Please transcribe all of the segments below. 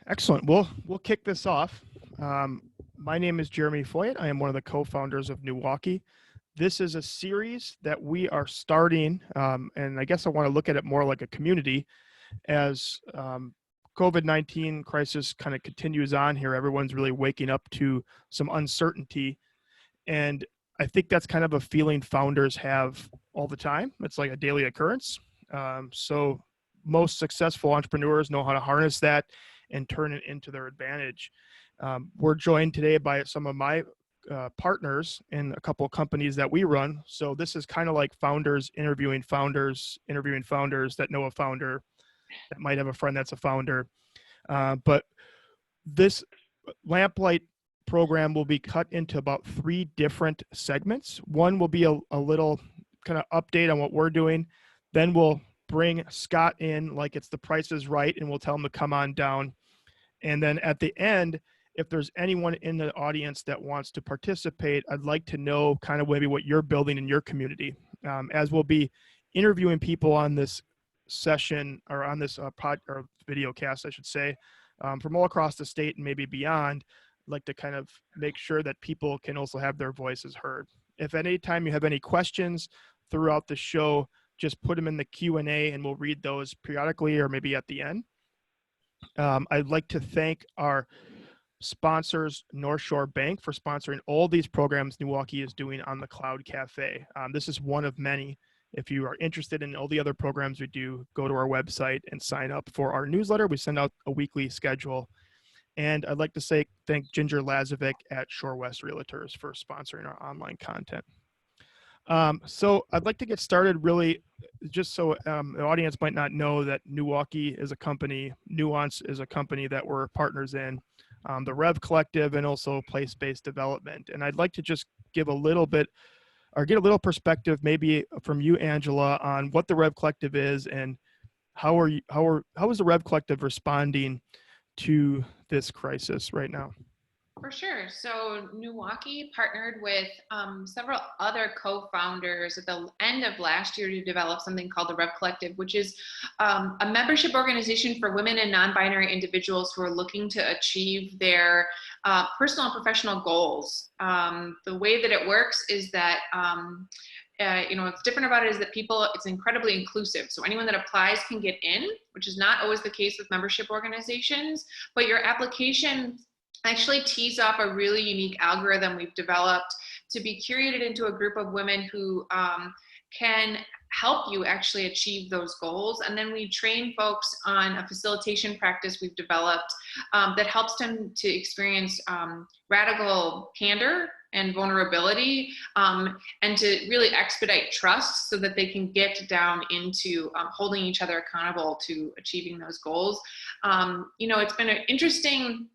Excellent. We'll kick this off. My name is Jeremy Fojut. I am one of the co-founders of NEWaukee. This is a series that we are starting, and I guess I want to look at it more like a community as COVID-19 crisis kind of continues on here. Everyone's really waking up to some uncertainty, and I think that's kind of a feeling founders have all the time. It's like a daily occurrence. So most successful entrepreneurs know how to harness that and turn it into their advantage. We're joined today by some of my partners in a couple of companies that we run. So this is kind of like founders interviewing founders that know a founder that might have a friend that's a founder. But this Lamplight program will be cut into about 3 different segments. One will be a little kind of update on what we're doing. Then we'll bring Scott in like it's The Price is Right, and we'll tell him to come on down. And then at the end, if there's anyone in the audience that wants to participate, I'd like to know kind of maybe what you're building in your community. As we'll be interviewing people on this session or on this or video cast, I should say, from all across the state and maybe beyond, I'd like to kind of make sure that people can also have their voices heard. If at any time you have any questions throughout the show, just put them in the Q&A and we'll read those periodically or maybe at the end. I'd like to thank our sponsors, North Shore Bank, for sponsoring all these programs NEWaukee is doing on the Cloud Cafe. This is one of many. If you are interested in all the other programs we do, go to our website and sign up for our newsletter. We send out a weekly schedule. And I'd like to thank Ginger Lazovik at Shorewest Realtors for sponsoring our online content. So I'd like to get started really just so the audience might not know that NEWaukee is a company, Nuance is a company that we're partners in, the Rev Collective, and also place-based development. And I'd like to just give a little bit or get a little perspective maybe from you, Angela, on what the Rev Collective is and how is the Rev Collective responding to this crisis right now? For sure. So NEWaukee partnered with several other co-founders at the end of last year to develop something called the Rev Collective, which is a membership organization for women and non-binary individuals who are looking to achieve their personal and professional goals. The way that it works is that what's different about it is that it's incredibly inclusive. So anyone that applies can get in, which is not always the case with membership organizations, but your application actually tees off a really unique algorithm we've developed to be curated into a group of women who can help you actually achieve those goals. And then we train folks on a facilitation practice we've developed that helps them to experience radical candor and vulnerability, and to really expedite trust so that they can get down into holding each other accountable to achieving those goals. It's been an interesting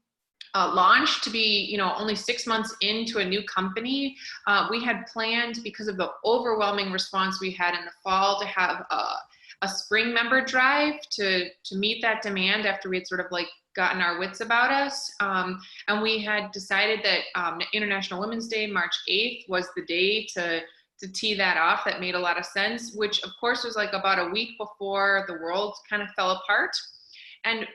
launch to be, only 6 months into a new company. We had planned, because of the overwhelming response we had in the fall, to have a spring member drive to meet that demand after we had sort of like gotten our wits about us. And we had decided that International Women's Day, March 8th, was the day to tee that off. That made a lot of sense, which of course was like about a week before the world kind of fell apart. And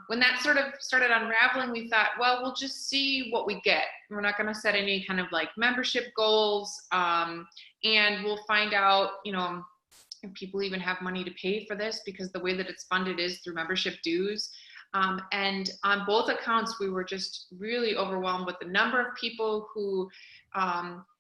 when that sort of started unraveling, we thought, well, we'll just see what we get. We're not going to set any kind of like membership goals, and we'll find out, if people even have money to pay for this, because the way that it's funded is through membership dues. And on both accounts, we were just really overwhelmed with the number of people who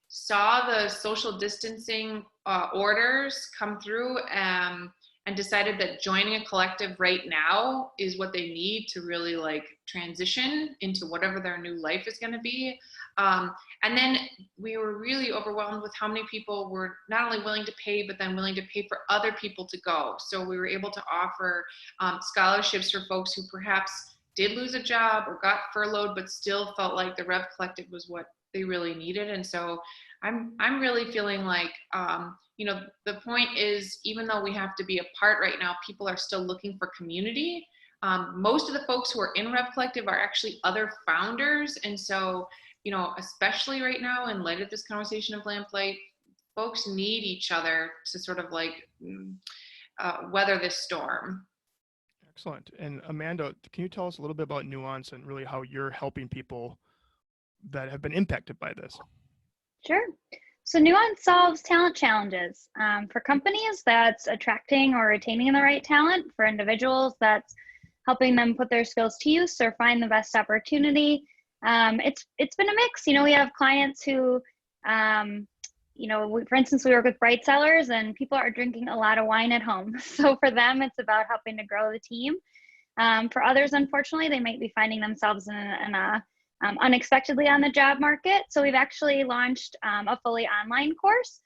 saw the social distancing orders come through, and decided that joining a collective right now is what they need to really like transition into whatever their new life is going to be. And then we were really overwhelmed with how many people were not only willing to pay, but then willing to pay for other people to go. So we were able to offer scholarships for folks who perhaps did lose a job or got furloughed, but still felt like the Rev Collective was what they really needed. And so I'm really feeling like, the point is, even though we have to be apart right now, people are still looking for community. Most of the folks who are in Rev Collective are actually other founders. And so, especially right now, in light of this conversation of Lamplight, folks need each other to sort of like weather this storm. Excellent. And Amanda, can you tell us a little bit about Nuance and really how you're helping people that have been impacted by this? Sure. So Nuance solves talent challenges. For companies, that's attracting or retaining the right talent. For individuals, that's helping them put their skills to use or find the best opportunity. It's been a mix. We have clients who, for instance, we work with bright sellers, and people are drinking a lot of wine at home. So for them, it's about helping to grow the team. For others, unfortunately, they might be finding themselves in a unexpectedly on the job market. So we've actually launched a fully online course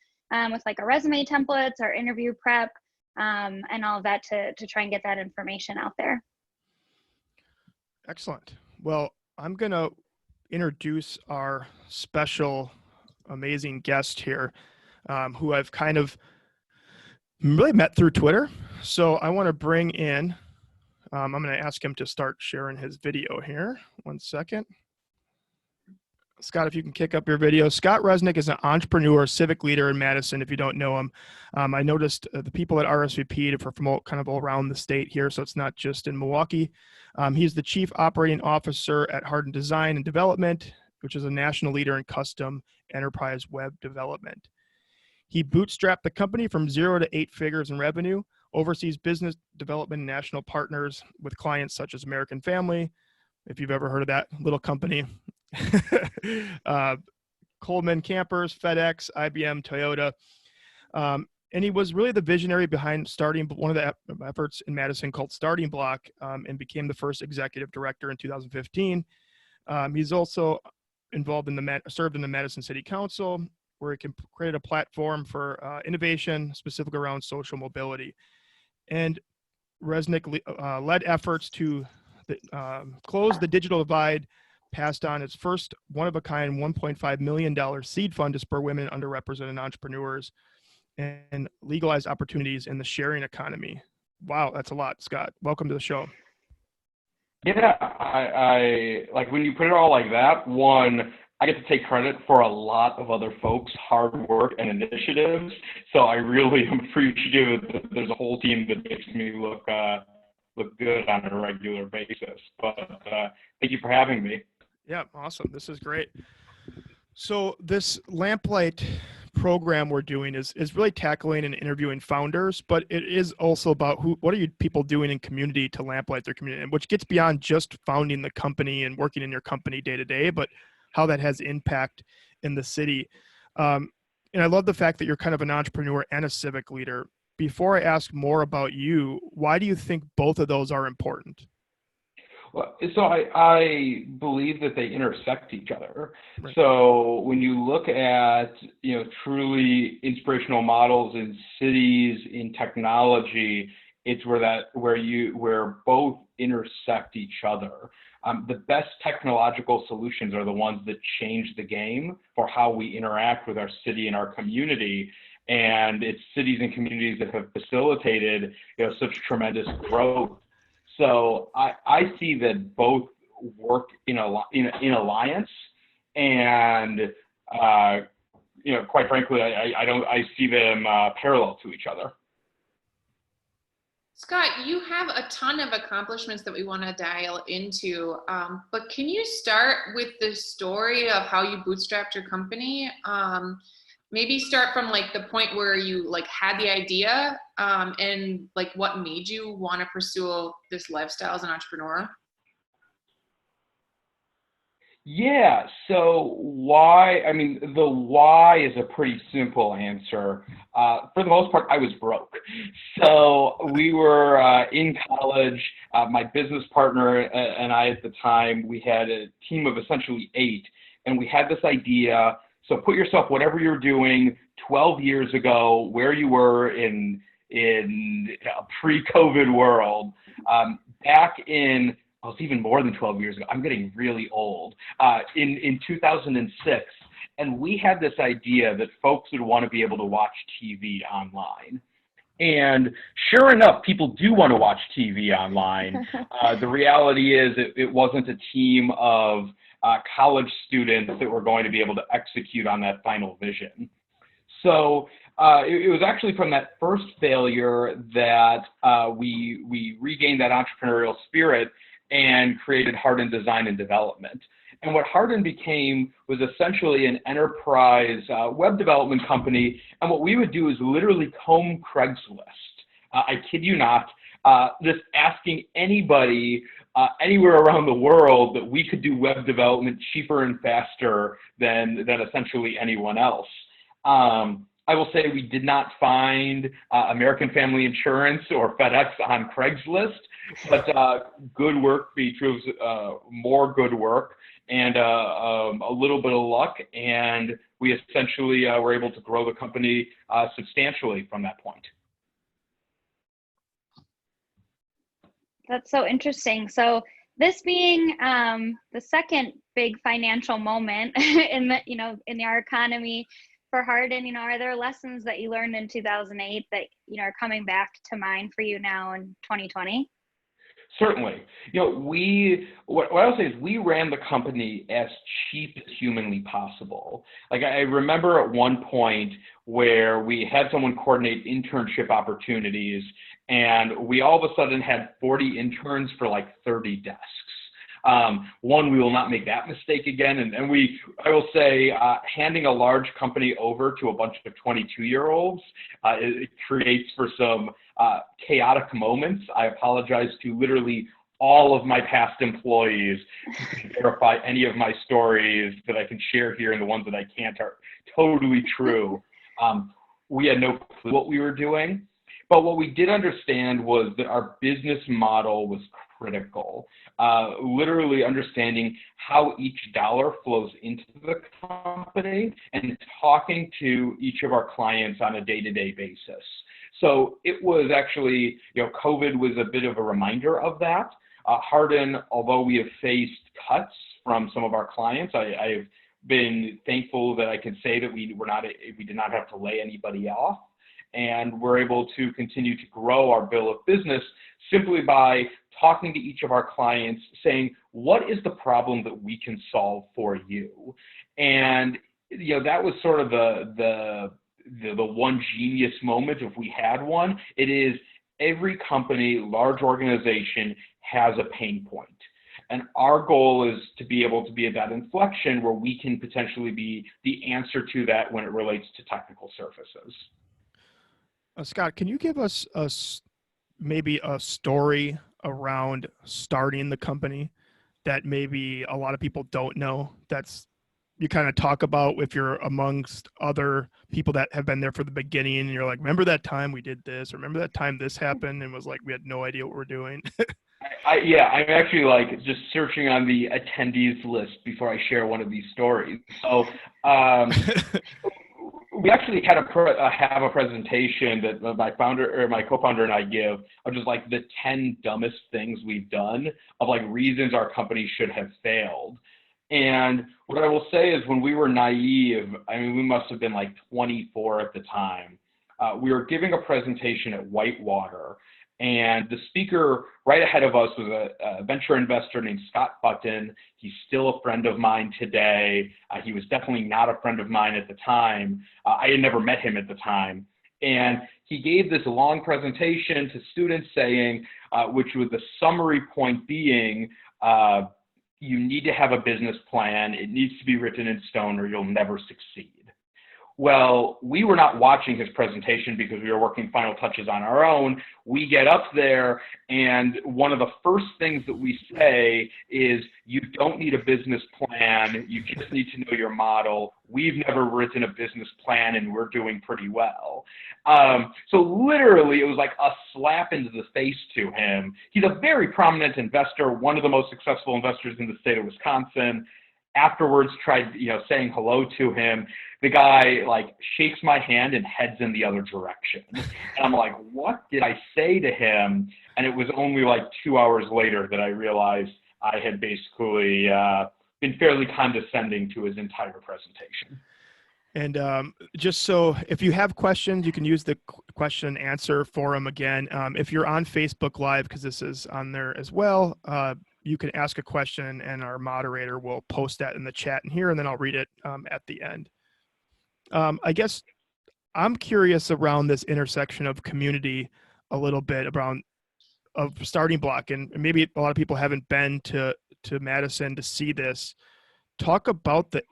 with like our resume templates, our interview prep, and all of that to try and get that information out there. Excellent. Well, I'm going to introduce our special, amazing guest here, who I've kind of really met through Twitter. So I want to bring in, I'm going to ask him to start sharing his video here. 1 second. Scott, if you can kick up your video. Scott Resnick is an entrepreneur, civic leader in Madison, if you don't know him. I noticed the people at RSVP to promote kind of all around the state here, so it's not just in Milwaukee. He's the Chief Operating Officer at Hardin Design and Development, which is a national leader in custom enterprise web development. He bootstrapped the company from 0 to 8 figures in revenue, oversees business development and national partners with clients such as American Family, if you've ever heard of that little company, Coleman Campers, FedEx, IBM, Toyota. And he was really the visionary behind starting one of the efforts in Madison called StartingBlock, and became the first executive director in 2015. He's also involved in served in the Madison City Council, where he can create a platform for innovation, specifically around social mobility. And Resnick led efforts to close the digital divide, passed on its first one-of-a-kind $1.5 million seed fund to spur women and underrepresented entrepreneurs, and legalized opportunities in the sharing economy. Wow, that's a lot, Scott. Welcome to the show. Yeah, I like when you put it all like that. One, I get to take credit for a lot of other folks' hard work and initiatives. So I really am appreciative that there's a whole team that makes me look good on a regular basis. But thank you for having me. Yeah, awesome. This is great. So this Lamplight program we're doing is really tackling and interviewing founders, but it is also about what are you people doing in community to lamplight their community, which gets beyond just founding the company and working in your company day to day, but how that has impact in the city. And I love the fact that you're kind of an entrepreneur and a civic leader. Before I ask more about you, why do you think both of those are important? Well, so I believe that they intersect each other. Right. So when you look at, truly inspirational models in cities, in technology, it's where both intersect each other. The best technological solutions are the ones that change the game for how we interact with our city and our community. And it's cities and communities that have facilitated, such tremendous growth. So I see that both work in alliance, and quite frankly, I see them parallel to each other. Scott, you have a ton of accomplishments that we want to dial into, but can you start with the story of how you bootstrapped your company? Maybe start from like the point where you like had the idea, and like what made you want to pursue this lifestyle as an entrepreneur? Yeah, so why? I mean, the why is a pretty simple answer. For the most part, I was broke. So we were in college. My business partner and I at the time, we had a team of essentially 8, and we had this idea. So put yourself, whatever you're doing 12 years ago, where you were in a pre-COVID world, back in, well, it's even more than 12 years ago. I'm getting really old. In 2006, and we had this idea that folks would want to be able to watch TV online. And sure enough, people do want to watch TV online. The reality is it wasn't a team of college students that were going to be able to execute on that final vision. So it was actually from that first failure that we regained that entrepreneurial spirit and created Hardin Design and Development. And what Hardin became was essentially an enterprise web development company. And what we would do is literally comb Craigslist. I kid you not, just asking anybody anywhere around the world that we could do web development cheaper and faster than essentially anyone else. I will say we did not find American Family Insurance or FedEx on Craigslist, but good work proves more good work, and a little bit of luck, and we essentially were able to grow the company substantially from that point. That's so interesting. So this being the second big financial moment in the, in our economy for Hardin, are there lessons that you learned in 2008 that, are coming back to mind for you now in 2020? Certainly. What I'll say is we ran the company as cheap as humanly possible. Like, I remember at one point where we had someone coordinate internship opportunities, and we all of a sudden had 40 interns for like 30 desks. One, we will not make that mistake again. And I will say, handing a large company over to a bunch of 22-year-olds, it creates for some chaotic moments. I apologize to literally all of my past employees who can verify any of my stories that I can share here, and the ones that I can't are totally true. We had no clue what we were doing. But what we did understand was that our business model was critical. Literally understanding how each dollar flows into the company and talking to each of our clients on a day-to-day basis. So it was actually, COVID was a bit of a reminder of that. Hardin, although we have faced cuts from some of our clients, I've been thankful that I can say that we did not have to lay anybody off. And we're able to continue to grow our bill of business simply by talking to each of our clients, saying, what is the problem that we can solve for you? And that was sort of the one genius moment, if we had one. It is every company, large organization has a pain point. And our goal is to be able to be at that inflection where we can potentially be the answer to that when it relates to technical services. Scott, can you give us maybe a story around starting the company that maybe a lot of people don't know, that's you kind of talk about if you're amongst other people that have been there for the beginning and you're like, remember that time we did this, or remember that time this happened, and was like, we had no idea what we're doing? I'm actually like just searching on the attendees list before I share one of these stories. So we actually had have a presentation that my co-founder and I give of just like the 10 dumbest things we've done, of like reasons our company should have failed. And what I will say is, when we were naive, we must have been like 24 at the time. We were giving a presentation at Whitewater, and the speaker right ahead of us was a venture investor named Scott Button. He's still a friend of mine today. He was definitely not a friend of mine at the time. I had never met him at the time. And he gave this long presentation to students saying, which was the summary point being, you need to have a business plan. It needs to be written in stone or you'll never succeed. Well, we were not watching his presentation because we were working final touches on our own. We get up there, and one of the first things that we say is, you don't need a business plan. You just need to know your model. We've never written a business plan, and we're doing pretty well. So literally, it was like a slap into the face to him. He's a very prominent investor, one of the most successful investors in the state of Wisconsin. Afterwards, tried saying hello to him. The guy like shakes my hand and heads in the other direction. And I'm like, what did I say to him? And it was only like 2 hours later that I realized I had basically been fairly condescending to his entire presentation. And just so if you have questions, you can use the question and answer forum again. If you're on Facebook Live, because this is on there as well, you can ask a question and our moderator will post that in the chat in here, and then I'll read it at the end. I guess I'm curious around this intersection of community a little bit around of Starting Block, and maybe a lot of people haven't been to Madison to see this. Talk about the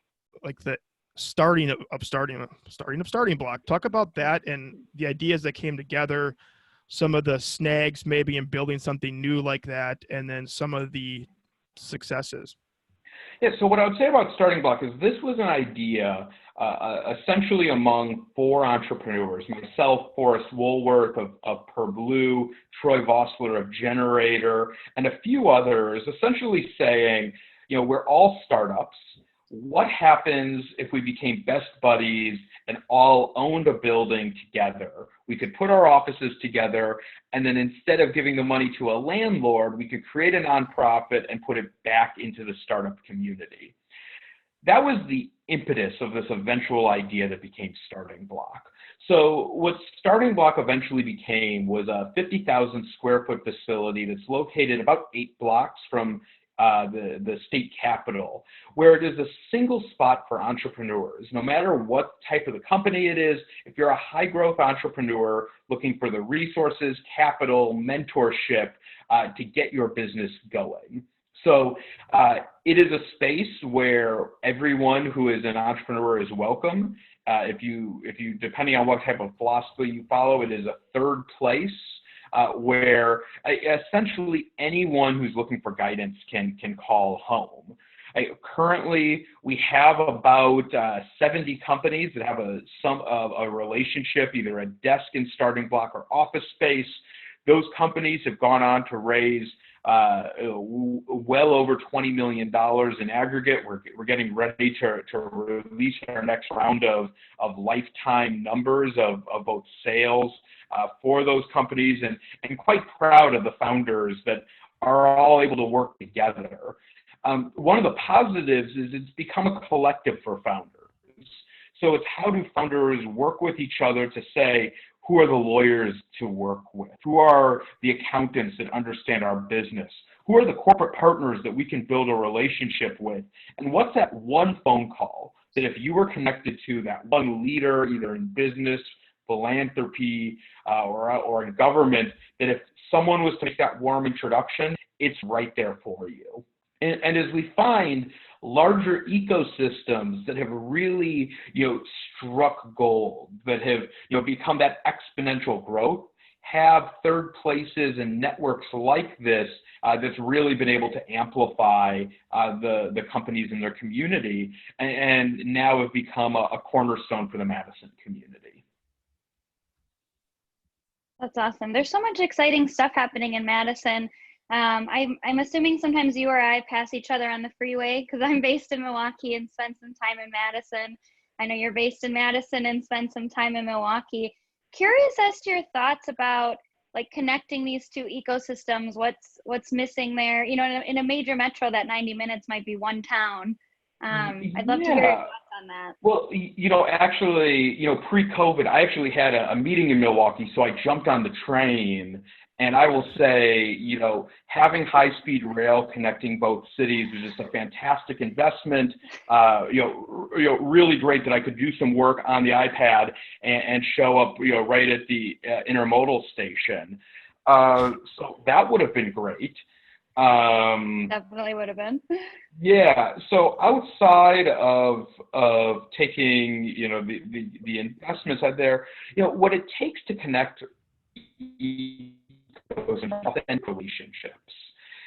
starting of Starting Block. Talk about that and the ideas that came together, some of the snags maybe in building something new like that, and then some of the successes. Yeah, so what I would say about Starting Block is this was an idea essentially among 4 entrepreneurs, myself, Forrest Woolworth of Per Blue, Troy Vossler of Generator, and a few others, essentially saying, we're all startups. What happens if we became best buddies and all owned a building together? We could put our offices together, and then instead of giving the money to a landlord, we could create a nonprofit and put it back into the startup community. That was the impetus of this eventual idea that became Starting Block. So what Starting Block eventually became was a 50,000 square foot facility that's located about 8 blocks from the state capitol, where it is a single spot for entrepreneurs, no matter what type of the company it is. If you're a high growth entrepreneur looking for the resources, capital, mentorship to get your business going. So it is a space where everyone who is an entrepreneur is welcome. If you, depending on what type of philosophy you follow, it is a third place. Where essentially anyone who's looking for guidance can call home. Currently, we have about 70 companies that have a relationship, either a desk in Starting Block or office space. Those companies have gone on to raise well over $20 million in aggregate. We're getting ready to release our next round of lifetime numbers of both sales for those companies, and quite proud of the founders that are all able to work together. One of the positives is it's become a collective for founders. So it's how do founders work with each other to say, who are the lawyers to work with? Who are the accountants that understand our business? Who are the corporate partners that we can build a relationship with? And what's that one phone call that if you were connected to that one leader, either in business, philanthropy, or in government, that if someone was to make that warm introduction, it's right there for you. And as we find, larger ecosystems that have really, struck gold, that have, become that exponential growth, have third places and networks like this that's really been able to amplify the companies in their community, and now have become a cornerstone for the Madison community. That's awesome. There's so much exciting stuff happening in Madison. I'm assuming sometimes you or I pass each other on the freeway because I'm based in Milwaukee and spent some time in Madison. I know you're based in Madison and spent some time in Milwaukee. Curious as to your thoughts about connecting these two ecosystems. What's missing there? In a major metro, that 90 minutes might be one town. I'd love to hear your thoughts on that. Well, actually, pre-COVID, I actually had a meeting in Milwaukee, so I jumped on the train. And I will say, having high-speed rail connecting both cities was just a fantastic investment. Really great that I could do some work on the iPad and show up, right at the intermodal station. So that would have been great. Definitely would have been. Yeah. So outside of taking, the investments out there, what it takes to connect and relationships.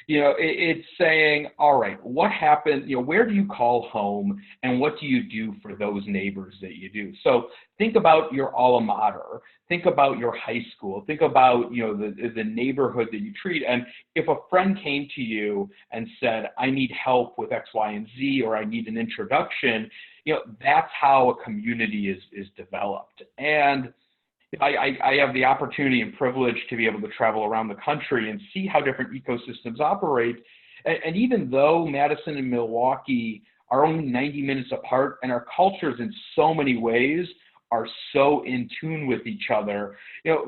It's saying, all right, what happened, where do you call home and what do you do for those neighbors that you do? So think about your alma mater, think about your high school, think about, the neighborhood that you treat. And if a friend came to you and said, I need help with X, Y, and Z, or I need an introduction, that's how a community is developed. And I have the opportunity and privilege to be able to travel around the country and see how different ecosystems operate. And even though Madison and Milwaukee are only 90 minutes apart and our cultures in so many ways are so in tune with each other,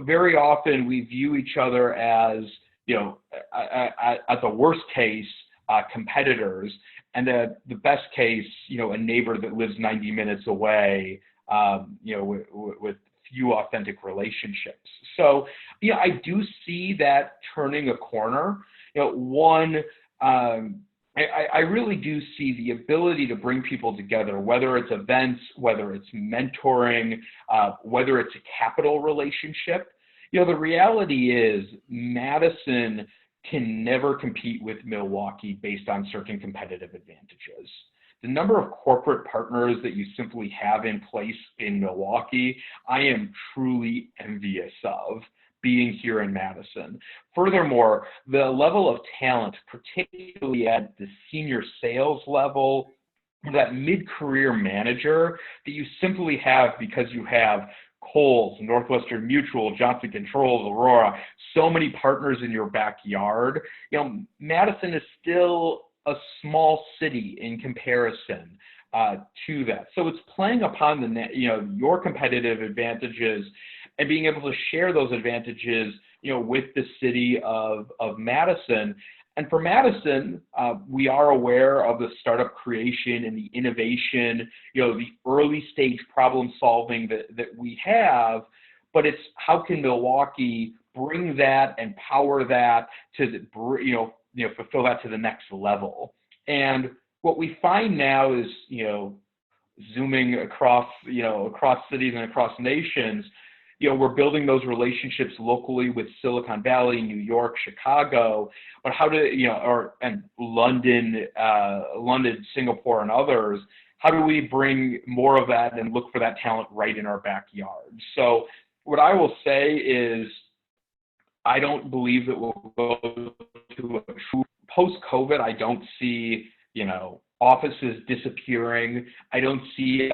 very often we view each other as, at the worst case, competitors, and the best case, a neighbor that lives 90 minutes away, with few authentic relationships. So, I do see that turning a corner. I really do see the ability to bring people together, whether it's events, whether it's mentoring, whether it's a capital relationship. The reality is Madison can never compete with Milwaukee based on certain competitive advantages. The number of corporate partners that you simply have in place in Milwaukee, I am truly envious of being here in Madison. Furthermore, the level of talent, particularly at the senior sales level, that mid-career manager that you simply have because you have Kohl's, Northwestern Mutual, Johnson Controls, Aurora, so many partners in your backyard. Madison is still a small city in comparison to that. So it's playing upon your competitive advantages and being able to share those advantages, with the city of Madison. And for Madison, we are aware of the startup creation and the innovation, the early stage problem solving that we have, but it's how can Milwaukee bring that and power that to, fulfill that to the next level. And what we find now is, zooming across cities and across nations, we're building those relationships locally with Silicon Valley, New York, Chicago, but how to, and London, Singapore, and others, how do we bring more of that and look for that talent right in our backyard? So what I will say is, I don't believe that we'll go to a true post-COVID. I don't see, offices disappearing. I don't see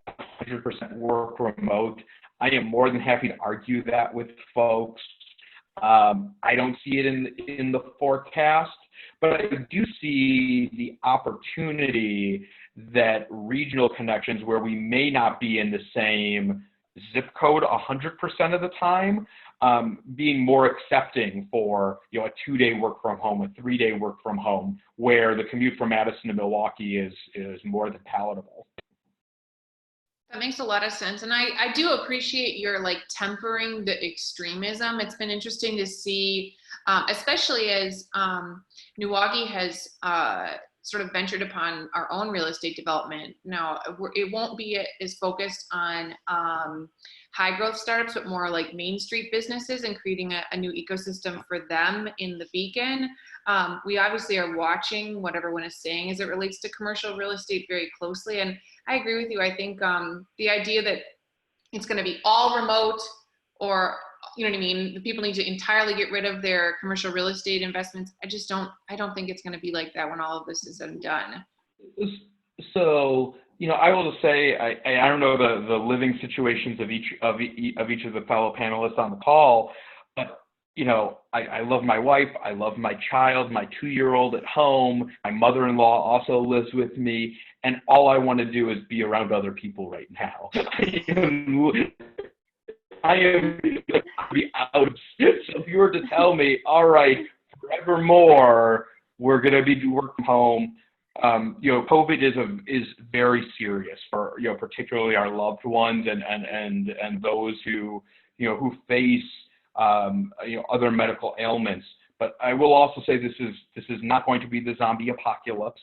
100% work remote. I am more than happy to argue that with folks. I don't see it in the forecast, but I do see the opportunity that regional connections where we may not be in the same zip code 100% of the time, being more accepting for a 2-day work from home, a 3-day work from home, where the commute from Madison to Milwaukee is more than palatable. That makes a lot of sense. And I do appreciate your tempering the extremism. It's been interesting to see, especially as NEWaukee has sort of ventured upon our own real estate development. Now, it won't be as focused on high growth startups, but more like Main Street businesses and creating a new ecosystem for them in the Beacon. We obviously are watching what everyone is saying as it relates to commercial real estate very closely. And I agree with you. I think the idea that it's going to be all remote, or, you know what I mean, the people need to entirely get rid of their commercial real estate investments. I don't think it's going to be like that when all of this is said and done. So, I will just say, I don't know the living situations of each of the fellow panelists on the call, but I love my wife, I love my child, my 2-year-old at home, my mother-in-law also lives with me, and all I want to do is be around other people right now. I am out. So if you were to tell me, all right, forevermore, we're going to be working from home, COVID is very serious for, particularly our loved ones and those who face, other medical ailments. But I will also say this is not going to be the zombie apocalypse.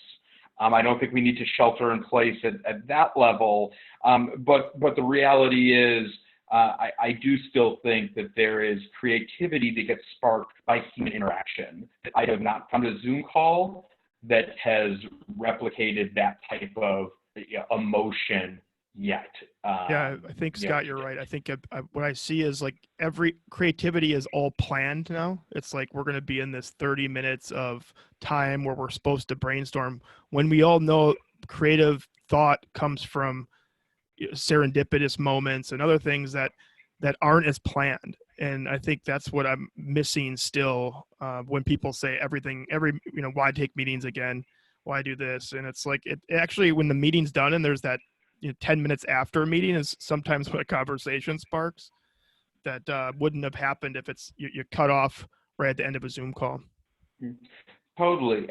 I don't think we need to shelter in place at that level. But the reality is, I do still think that there is creativity that gets sparked by human interaction. I have not found a Zoom call that has replicated that type of emotion yet. Yeah, I think, Scott, you're right. I think what I see is every creativity is all planned now. It's like we're going to be in this 30 minutes of time where we're supposed to brainstorm, when we all know creative thought comes from serendipitous moments and other things that aren't as planned. And I think that's what I'm missing still when people say why take meetings again? Why do this? And it's like, it actually, when the meeting's done and there's that 10 minutes after a meeting is sometimes when a conversation sparks that wouldn't have happened if it's you cut off right at the end of a Zoom call. Totally.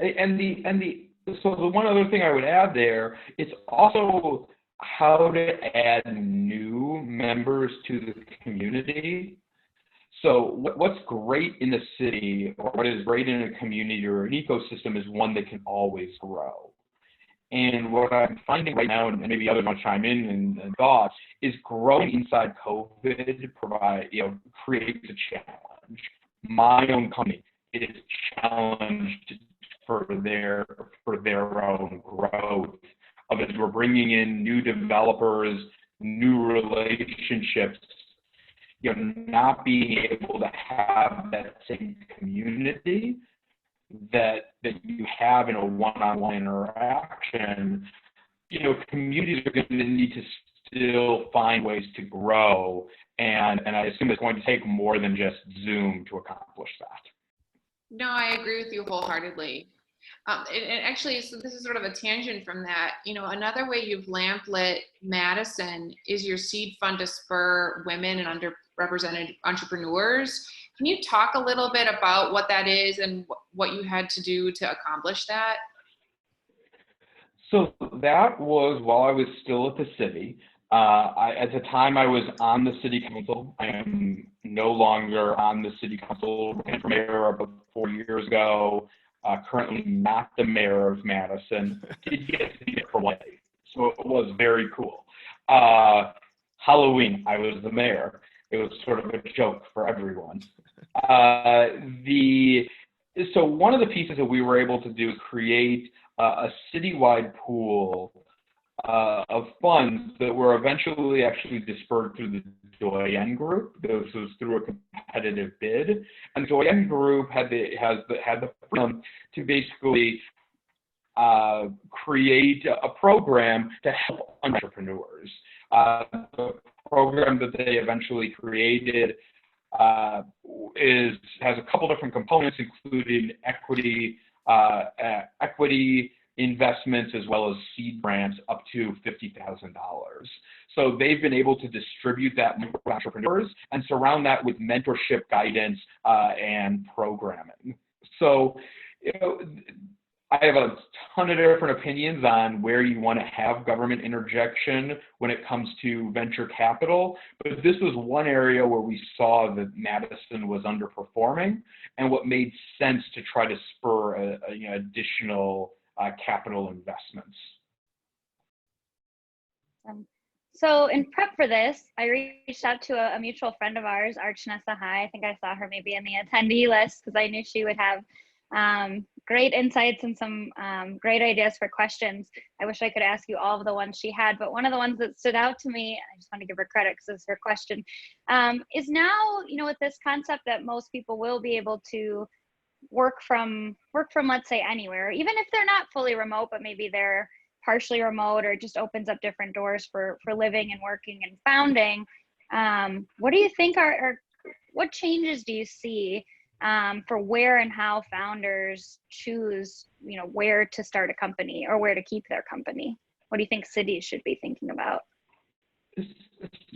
So the one other thing I would add there, it's also how to add new members to the community. So what's great in the city, or what is great in a community or an ecosystem, is one that can always grow. And what I'm finding right now, and maybe others want to chime in and thoughts, is growing inside COVID creates a challenge. My own company is challenged for their own growth. Of as we're bringing in new developers, new relationships, not being able to have that same community that you have in a one-on-one interaction. Communities are going to need to still find ways to grow, and I assume it's going to take more than just Zoom to accomplish that. No, I agree with you wholeheartedly. And actually, so this is sort of a tangent from that. Another way you've lamplit Madison is your seed fund to spur women and underrepresented entrepreneurs. Can you talk a little bit about what that is and what you had to do to accomplish that? So that was while I was still at the city. At the time I was on the city council. I am no longer on the city council. I ran for mayor about 4 years ago. Currently not the mayor of Madison. Did get to be there for 1 day, so it was very cool. Halloween, I was the mayor. It was sort of a joke for everyone. So one of the pieces that we were able to do is create a citywide pool of funds that were eventually actually dispersed through the Doyen Group. This was through a competitive bid, and the Doyen Group had the freedom to basically create a program to help entrepreneurs. The program that they eventually created has a couple different components, including equity investments as well as seed grants up to $50,000. So they've been able to distribute that to entrepreneurs and surround that with mentorship, guidance, and programming. So, I have a ton of different opinions on where you want to have government interjection when it comes to venture capital, but this was one area where we saw that Madison was underperforming and what made sense to try to spur additional capital investments. So in prep for this, I reached out to a mutual friend of ours, Archnessa High. I think I saw her maybe in the attendee list because I knew she would have great insights and some great ideas for questions. I wish I could ask you all of the ones she had, but one of the ones that stood out to me, I just want to give her credit because it's her question, is now, with this concept that most people will be able to work from let's say anywhere, even if they're not fully remote, but maybe they're partially remote, or it just opens up different doors for living and working and founding. What do you think what changes do you see for where and how founders choose, where to start a company or where to keep their company? What do you think cities should be thinking about?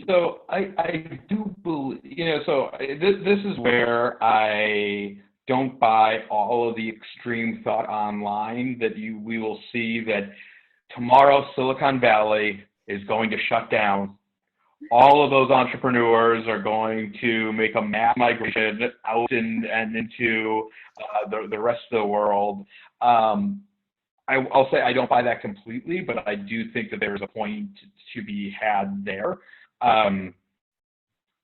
So I do believe, this is where I don't buy all of the extreme thought online that we will see that tomorrow Silicon Valley is going to shut down. All of those entrepreneurs are going to make a mass migration out and into the rest of the world. I'll say I don't buy that completely, but I do think that there's a point to be had there.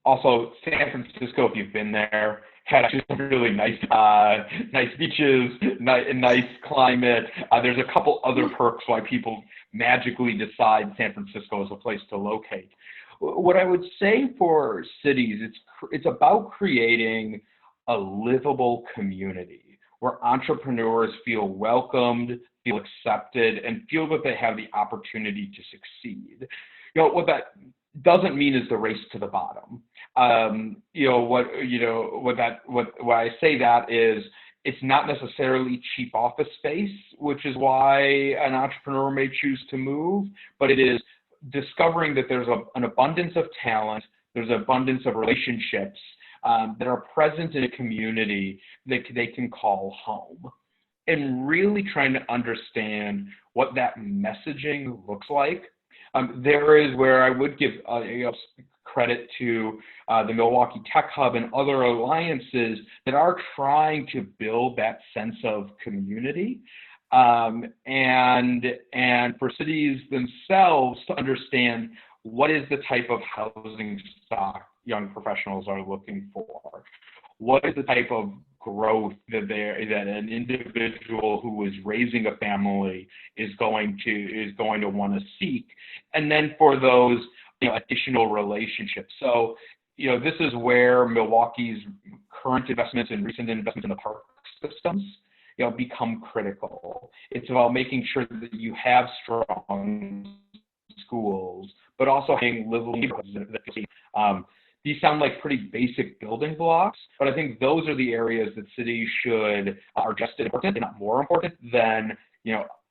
Also, San Francisco, if you've been there, had actually some really nice beaches, nice climate. There's a couple other perks why people magically decide San Francisco is a place to locate. What I would say for cities, it's about creating a livable community where entrepreneurs feel welcomed, feel accepted, and feel that they have the opportunity to succeed. What that doesn't mean is the race to the bottom. Why I say that is it's not necessarily cheap office space, which is why an entrepreneur may choose to move, but it is discovering that there's an abundance of talent, there's an abundance of relationships that are present in a community that they can call home, and really trying to understand what that messaging looks like. There is where I would give credit to the Milwaukee Tech Hub and other alliances that are trying to build that sense of community, and for cities themselves to understand what is the type of housing stock young professionals are looking for. What is the type of growth that an individual who is raising a family is going to want to seek, and then for those additional relationships. So this is where Milwaukee's current investments and recent investments in the park systems become critical. It's about making sure that you have strong schools, but also having livable neighborhoods that you see. These sound like pretty basic building blocks, but I think those are the areas that cities are just as important, if not more important, than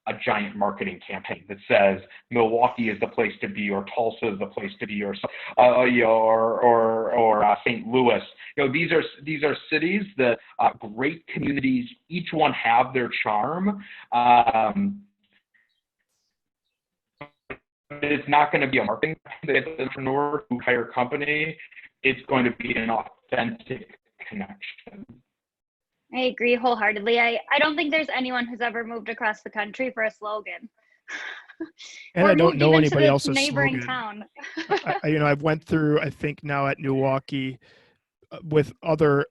a giant marketing campaign that says Milwaukee is the place to be, or Tulsa is the place to be, or St. Louis. These are cities that great communities. Each one have their charm. It's not going to be a marketing entrepreneur who hire a company. It's going to be an authentic connection. I agree wholeheartedly. I don't think there's anyone who's ever moved across the country for a slogan. And I don't know anybody else's neighboring slogan. town. I've went through, I think now at NEWaukee with other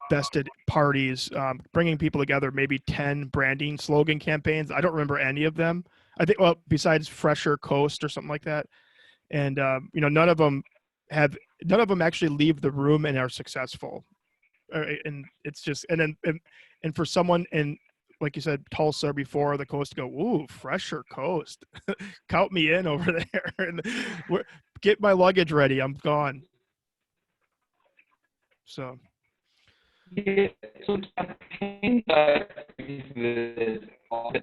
vested parties, bringing people together, maybe 10 branding slogan campaigns. I don't remember any of them. I think, well, besides Fresher Coast or something like that. And, none of them actually leave the room and are successful. And it's just, and for someone in, like you said, Tulsa before the coast to go, ooh, Fresher Coast, count me in over there and get my luggage ready. I'm gone. So. Yeah, so campaigns that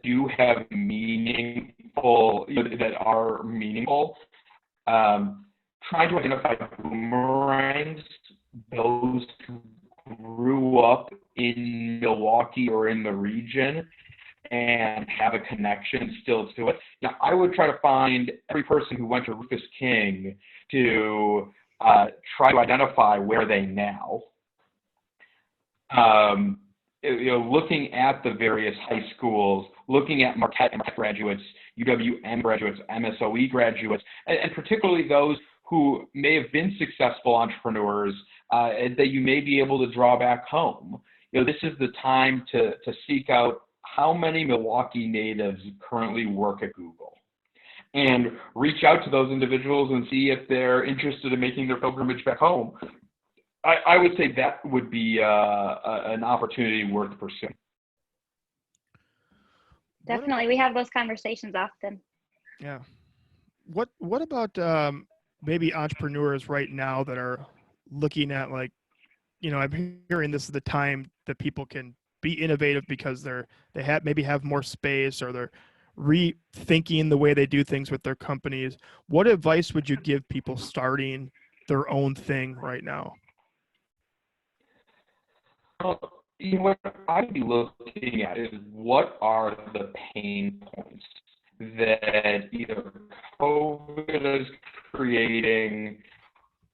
do have meaningful, that are meaningful, trying to identify boomerangs, those who grew up in Milwaukee or in the region and have a connection still to it. Now, I would try to find every person who went to Rufus King to try to identify where they now. Looking at the various high schools, looking at Marquette and Marquette graduates, UWM graduates, MSOE graduates, and particularly those who may have been successful entrepreneurs that you may be able to draw back home. This is the time to seek out how many Milwaukee natives currently work at Google, and reach out to those individuals and see if they're interested in making their pilgrimage back home. I would say that would be an opportunity worth pursuing. Definitely. We have those conversations often. Yeah. What about maybe entrepreneurs right now that are looking at, like, I'm hearing this is the time that people can be innovative because they maybe have more space, or they're rethinking the way they do things with their companies. What advice would you give people starting their own thing right now? What I'd be looking at is what are the pain points that either COVID is creating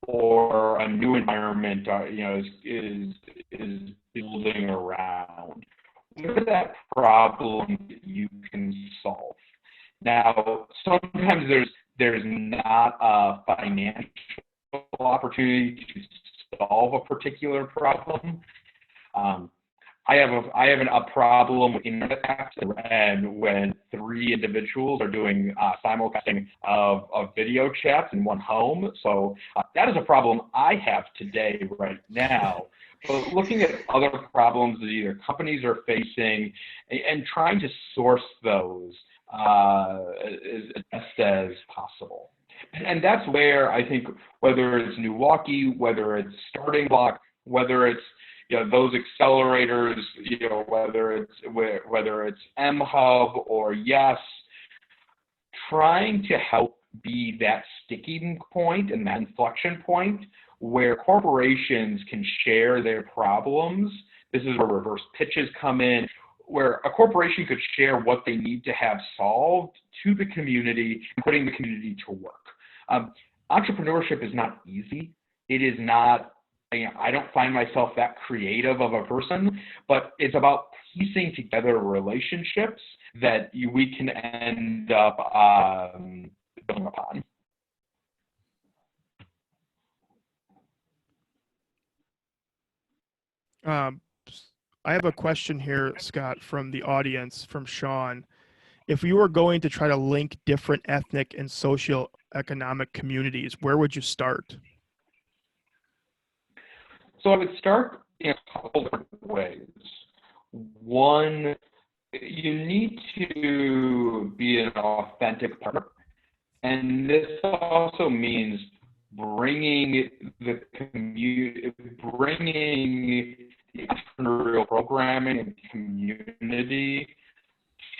or a new environment is building around. What is that problem that you can solve? Now, sometimes there's not a financial opportunity to solve a particular problem. I have a problem with internet apps, and when 3 individuals are doing simulcasting of video chats in one home. So that is a problem I have today, right now. But looking at other problems that either companies are facing and trying to source those as best as possible. And that's where I think, whether it's NEWaukee, whether it's StartingBlock, whether it's those accelerators, whether it's M-Hub or Yes, trying to help be that sticking point and that inflection point where corporations can share their problems. This is where reverse pitches come in, where a corporation could share what they need to have solved to the community and putting the community to work. Entrepreneurship is not easy. It is not, I don't find myself that creative of a person, but it's about piecing together relationships that we can end up building upon. I have a question here, Scott, from the audience, from Sean. If you were going to try to link different ethnic and socioeconomic communities, where would you start? So I would start in a couple different ways. One, you need to be an authentic partner. And this also means bringing the community, bringing the entrepreneurial programming and community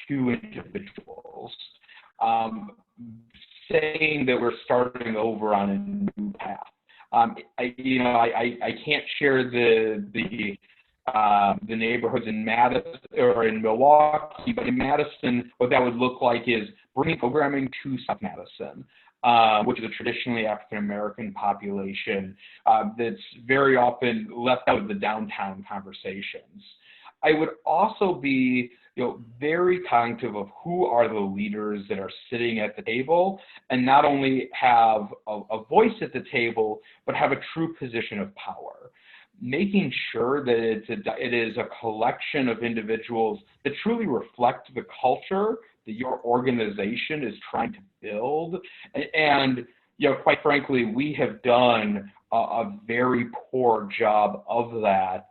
to individuals. Saying that we're starting over on a new path. I can't share the neighborhoods in Madison or in Milwaukee, but in Madison, what that would look like is bringing programming to South Madison, which is a traditionally African-American population that's very often left out of the downtown conversations. I would also be very cognitive of who are the leaders that are sitting at the table, and not only have a voice at the table, but have a true position of power. Making sure that it is a collection of individuals that truly reflect the culture that your organization is trying to build. And quite frankly, we have done a very poor job of that,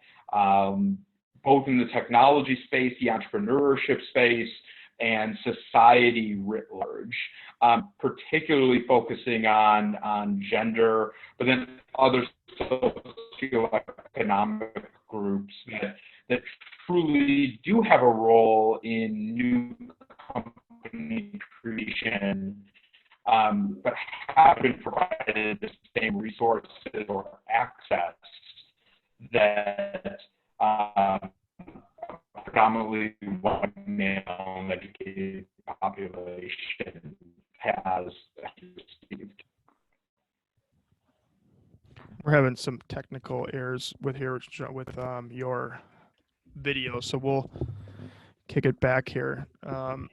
both in the technology space, the entrepreneurship space, and society writ large, particularly focusing on gender, but then other socioeconomic groups that truly do have a role in new company creation, but haven't provided the same resources or access that predominantly white male educated population has received. We're having some technical errors with your video, so we'll kick it back here. I'm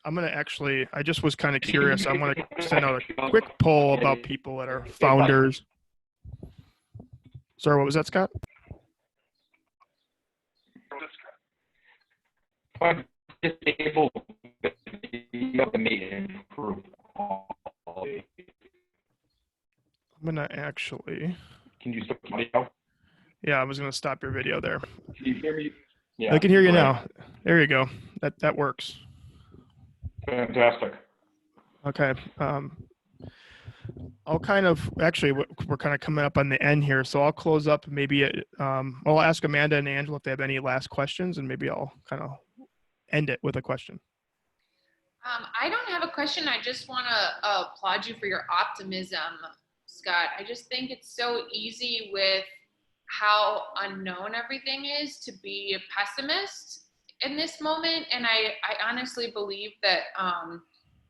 gonna actually, I just was kind of curious. I'm gonna send out a quick poll about people that are founders. Sorry, what was that, Scott? I'm gonna actually. Can you stop the video? Yeah, I was gonna stop your video there. Can you hear me? Yeah, I can hear you now. There you go. That works. Fantastic. Okay. I'll kind of, actually, we're kind of coming up on the end here, so I'll close up. Maybe I'll ask Amanda and Angela if they have any last questions, and maybe I'll kind of end it with a question. I don't have a question. I just want to applaud you for your optimism, Scott. I just think it's so easy with how unknown everything is to be a pessimist in this moment. And I honestly believe that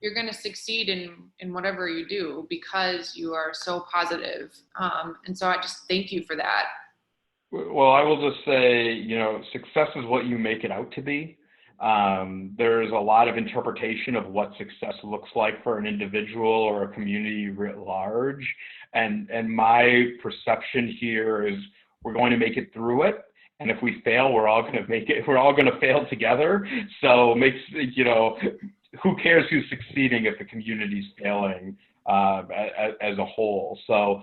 you're going to succeed in whatever you do because you are so positive. And so I just thank you for that. Well, I will just say, success is what you make it out to be. There's a lot of interpretation of what success looks like for an individual or a community writ large. And my perception here is we're going to make it through it. And if we fail, we're all going to make it, we're all going to fail together. So who cares who's succeeding if the community's failing as a whole? So,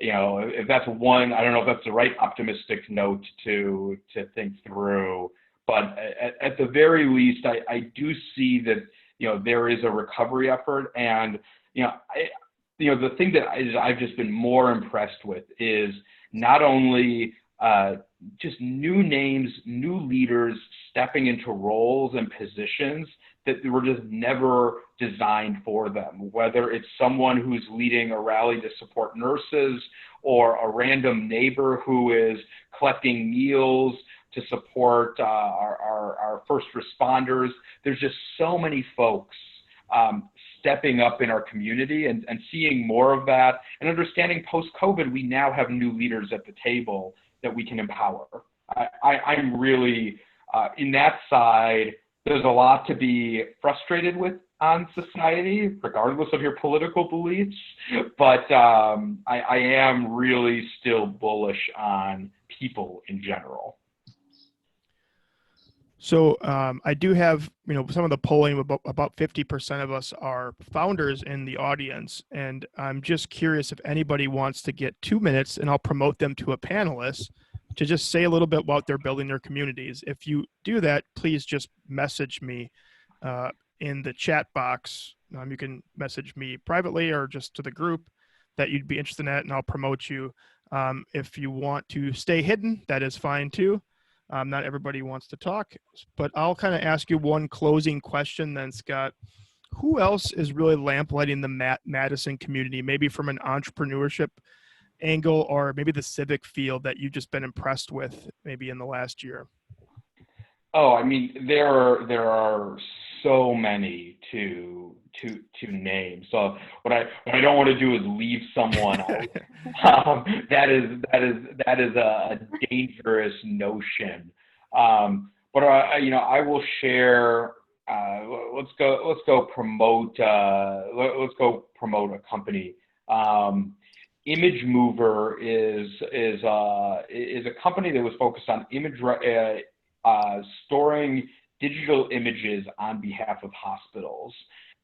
if that's one, I don't know if that's the right optimistic note to think through. But at the very least, I do see that, there is a recovery effort. And, the thing that I've just been more impressed with is not only just new names, new leaders stepping into roles and positions that were just never designed for them, whether it's someone who's leading a rally to support nurses or a random neighbor who is collecting meals to support our first responders. There's just so many folks stepping up in our community and seeing more of that and understanding post-COVID, we now have new leaders at the table that we can empower. I'm really, in that side, there's a lot to be frustrated with on society, regardless of your political beliefs, but I am really still bullish on people in general. So I do have, some of the polling, about 50% of us are founders in the audience. And I'm just curious if anybody wants to get 2 minutes, and I'll promote them to a panelist to just say a little bit about their building their communities. If you do that, please just message me in the chat box. You can message me privately or just to the group that you'd be interested in that, and I'll promote you. If you want to stay hidden, that is fine too. Not everybody wants to talk, but I'll kind of ask you one closing question then, Scott. Who else is really lamplighting the Madison community, maybe from an entrepreneurship angle or maybe the civic field that you've just been impressed with maybe in the last year? Oh, I mean, there are so many to name. So what I don't want to do is leave someone out. That is a dangerous notion. But I will share. Let's go promote a company. Image Mover is a company that was focused on storing digital images on behalf of hospitals,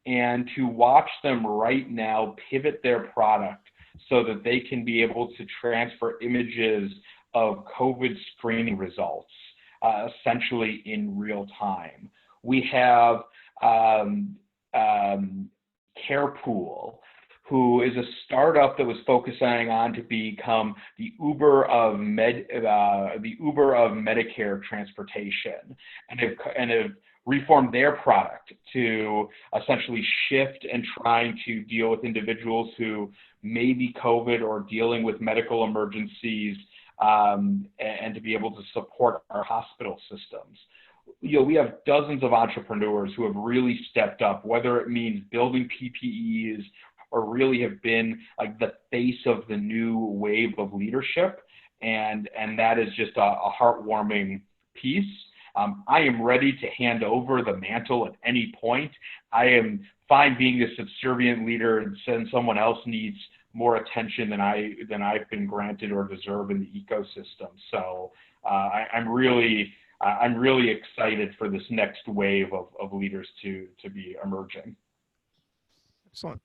and to watch them right now pivot their product so that they can be able to transfer images of COVID screening results essentially in real time. We have Carepool, who is a startup that was focusing on to become the Uber of Medicare transportation, and have reformed their product to essentially shift and trying to deal with individuals who may be COVID or dealing with medical emergencies, and to be able to support our hospital systems. We have dozens of entrepreneurs who have really stepped up, whether it means building PPEs or really have been like the face of the new wave of leadership. And that is just a heartwarming piece. I am ready to hand over the mantle at any point. I am fine being a subservient leader and saying someone else needs more attention than I've been granted or deserve in the ecosystem. So I'm really excited for this next wave of leaders to be emerging. Excellent.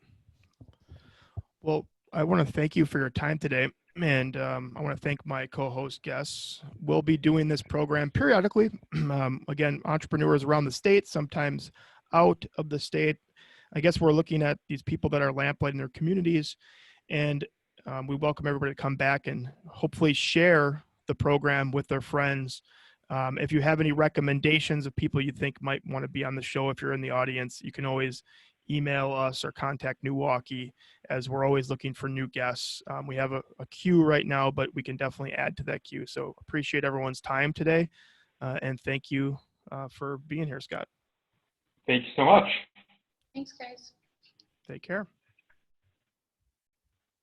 Well, I want to thank you for your time today. And I want to thank my co-host guests. We'll be doing this program periodically. Again, entrepreneurs around the state, sometimes out of the state. I guess we're looking at these people that are lamplighting their communities. And we welcome everybody to come back and hopefully share the program with their friends. If you have any recommendations of people you think might want to be on the show, if you're in the audience, you can always email us or contact NEWaukee, as we're always looking for new guests. We have a queue right now, but we can definitely add to that queue. So appreciate everyone's time today. And thank you for being here, Scott. Thank you so much. Thanks, guys. Take care.